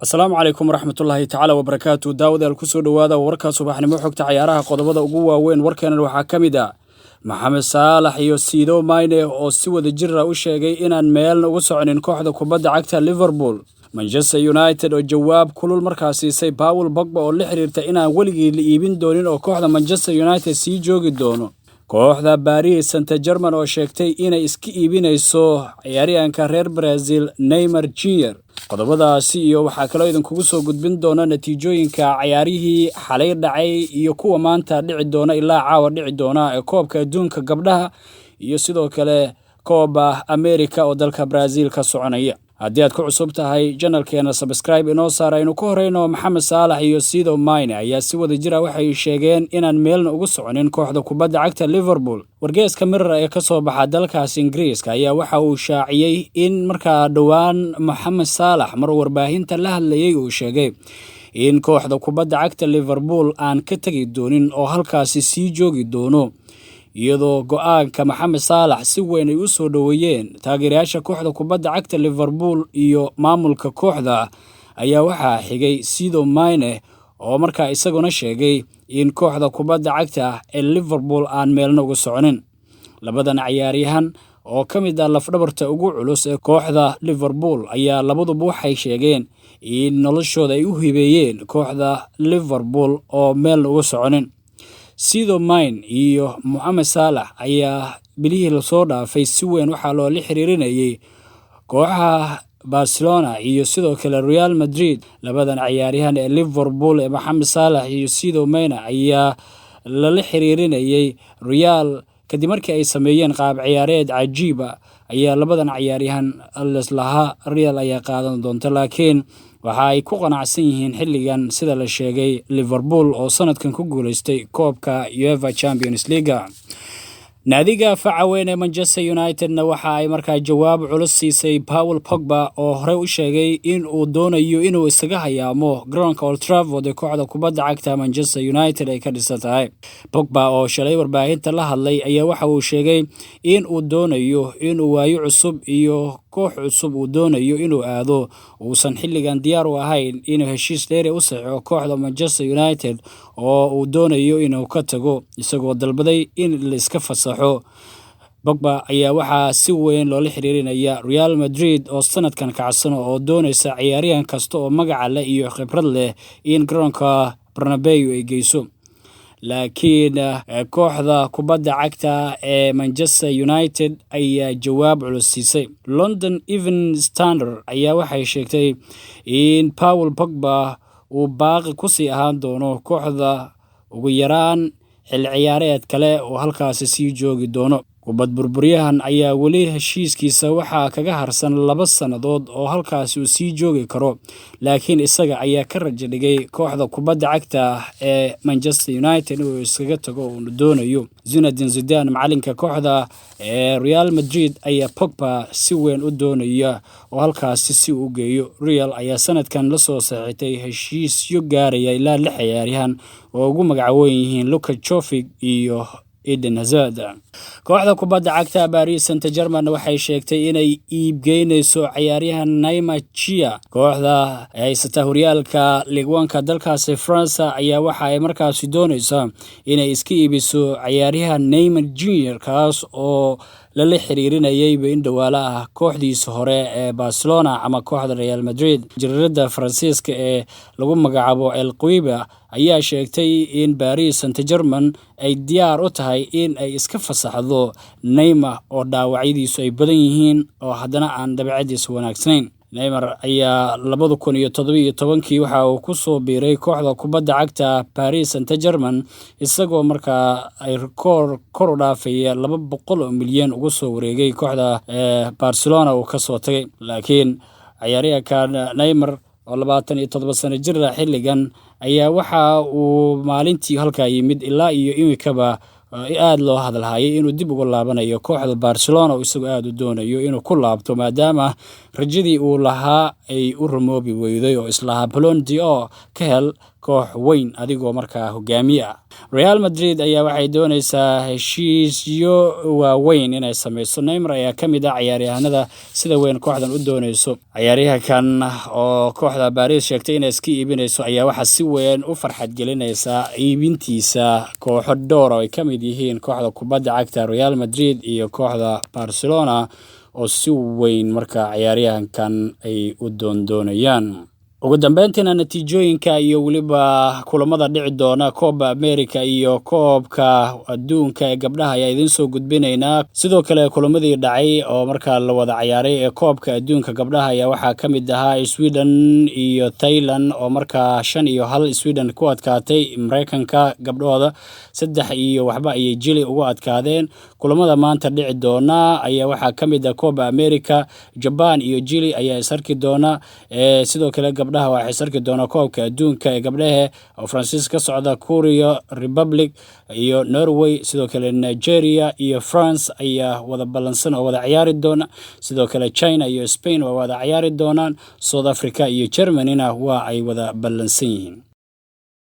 Asalaamu calaykum waraxmatullaahi tacaala wabarakaatu. Daawadayaal ku soo dhowaada warka subaxnimo xogta ciyaaraha qodobada ugu waaweyn warkeenan waxaa ka mid ah Maxamed Saalax iyo Sadio Mane oo si wada jir ah u sheegay inaan meel ugu soconin kooxda kubadda cagta Liverpool. Manchester United oo jawaab kulul markaas siisay Paul Pogba oo la xiriirta inaan weligii la iibin doonin oo kooxda Manchester United sii joogi doono. Kooxda Paris Saint-Germain oo sheegtay inay iska iibinayso ciyaaryahanka reer Brazil Neymar Jr. qodobadaasi iyo waxaa kaloo idinkugu soo gudbin doona natiijooyinka ciyaarihii xalay dhacay iyo kuwa maanta dhici doona ilaa caawa dhici doona ee koobka adduunka gabdhaha iyo sidoo kale Copa America oo dalka Brazil ka soconaya. haddii aad ku cusub tahay channelkeena subscribe inoo saar aynu ku horeyno. Maxamed Saalax iyo Sadio Mane ayaa si wada jir ah waxay sheegeen inaan meelna ugu soconin kooxda kubadda cagta Liverpool. wargeyska Mirror ee ka soo baxa dalkaas Ingiriiska ayaa waxa uu shaaciyay in markaa dhowaan Maxamed Saalax mar warbaahinta la hadlayay uu sheegay in kooxda kubadda cagta Liverpool aan ka tagi doonin oo halkaasi sii joogi doono, iyadoo go'aanka Maxamed Saalax si weyn ay u soo dhaweeyeen taageerayaasha kooxda kubadda cagta Liverpool iyo maamulka kooxda. ayaa waxaa xigay Sadio Mane oo markaa isaguna sheegay in kooxda kubadda cagta ee Liverpool aan meelna ugu soconin. labadan ciyaaryahan oo ka mid ah lafdhabarta ugu culus ee kooxda Liverpool ayaa labaduba waxay sheegeen in noloshooda ay u hibeeyeen kooxda Liverpool oo meelna ugu soconin. Sadio Mane iyo Maxamed Saalax ayaa bilihii la soo dhaafay si weyn waxaa loola xiriirinayay kooxaha Barcelona iyo sidoo kale Real Madrid. labadan ciyaaryahan ee Liverpool ee Maxamed Saalax iyo Sadio Mane ayaa lala xiriirinayay Real kadib markii ay sameeyeen qaab ciyaareed cajiib ah. ayaa labadan ciyaaryahan lahaa Real ayaa qaadan doonta, laakiin waxa ay ku qanacsan yihiin xilligan sida la sheegay Liverpool oo sanadkan ku guuleystay koobka UEFA Champions League. naadiga faca weyn ee Manchester United-na waxa ay markaa jawaab culus siisay Paul Pogba oo hore u sheegay in uu doonayo inuu isaga hayaamo garoonka Old Trafford ee kooxda kubadda cagta Manchester United ay ka dhisan tahay. Pogba oo shalay warbaahinta la hadlay ayaa waxa uu sheegay in uu doonayo inuu waayo cusub iyo koox cusub uu doonayo inuu aado, uusan xilligan diyaar u ahayn inuu heshiis dheeri u saxiixo kooxda Manchester United oo uu doonayo inuu ka tago, isagoo dalbaday in la iska fasaxo. Pogba ayaa waxaa si weyn loola xiriirinaya Real Madrid oo sanadkan kacsan oo doonaysa ciyaaryahan kasta oo magac leh iyo khibrad leh in garoonka Bernabeu ay geyso. laakiin kooxda kubadda cagta ee Manchester United ayaa jawaab culus siisay. London Evening Standard ayaa waxay sheegtay in Paul Pogba uu baaqi ku sii ahaan doono kooxda ugu yaraan xil ciyaareed kale oo halkaasi sii joogi doono. kubad burburyahan ayaa weli heshiiskiisa waxaa kaga harsan 2 sannadood oo halkaasi uu sii joogi karo, laakiin isaga ayaa ka rajo dhigay kooxda kubadda cagta ee Manchester United uu iskaga tago oo uu doonayo. Zinedine Zidane macalinka kooxda ee Real Madrid ayaa Pogba si weyn u doonaya oo halkaasi si uu geeyo. Real ayaa sanadkan la soo saxiixay heshiisyo gaaraya ilaa 6 ciyaaryahan oo ugu magacaabay yihiin Luka Jovic iyo Eden Hazard. kooxda kubadda cagta Paris Saint-Germain waxay sheegtay inay iibgeynayso ciyaaryahan Neymar Jr. kooxda haysata horyaalka Ligue 1 dalkaasi France ayaa waxa ay markaasi doonaysaa inay iska iibiso ciyaaryahan Neymar Jr. kaas oo lala xiriirinayay in dhawaala ah kooxdiisa hore ee Barcelona ama kooxda Real Madrid. Jariirada Faransiiska ee lagu magacaabo El Quiba ayaa sheegtay in Paris Saint-Germain ay diyaar u tahay in ay iska fasaxdo Neymar oo dhaawacyadiisu ay badan yihiin oo haddana aan dabeecadiisa wanaagsanayn. Neymar ayaa 2017 waxa uu ku soo biiray kooxda kubadda cagta Paris Saint-Germain isagoo markaa ay kor u dhaafaya 200 milyan ugu soo wareegay kooxda Barcelona uu ka soo tagay. laakiin ciyaaryahanka Neymar oo 27 sano jir ah xilligan ayaa waxa uu maalintii halka yimid ilaa iyo imikaba aad loo hadalhayay inuu dib ugu laabanayo kooxda Barcelona oo isagoo aad u doonayo inuu ku laabto maadaama rajadii uu lahaa ay u rumoobi weyday oo islaha Ballon d'Or ka hel koox weyn adigoo markaa hogaamiye ah. Real Madrid ayaa waxay doonaysaa heshiisyo waaweyn inay samayso. Neymar ayaa ka mid ah ciyaaryahanada sida weyn kooxdan u doonayso. Ciyaaryahankan oo kooxda Paris sheegtay inay iska iibinayso ayaa waxaa si weyn u farxad gelinaysa iibintiisa kooxo dhowr oo ay ka mid yihiin kooxda kubadda cagta Real Madrid iyo kooxda Barcelona oo si weyn markaa ciyaaryahankan ay u doonayaan. ugu dambeyntiina natiijooyinka iyo waliba kulamada dhici doona Copa America iyo Koobka Adduunka ee gabdhaha ayaa idin soo gudbinaynaa. Sidoo kale kulamadii dhacay oo markaa la wada ciyaaray ee Koobka Adduunka gabdhaha ayaa waxaa ka mid ahaa Sweden iyo Thailand oo markaa 5-1 Sweden ku adkaatay. Mareykanka gabdhooda 3-1 ayay Chile ugu adkaadeen. Kulamada maanta dhici doona ayaa waxaa ka mid ah Copa America, Japan iyo Chile ayaa isarki doona. Sidoo kale gabdhaha waxay sarki doona Koobka Adduunka ee gabdhaha oo Faransiis ka socda, Korea Republic iyo Norway. Sidoo kale Nigeria iyo France ayaa wada balansan oo wada ciyaari doona. Sidoo kale China iyo Spain waa wada ciyaari doonaan. South Africa iyo Germany waa ay wada balansan yihiin.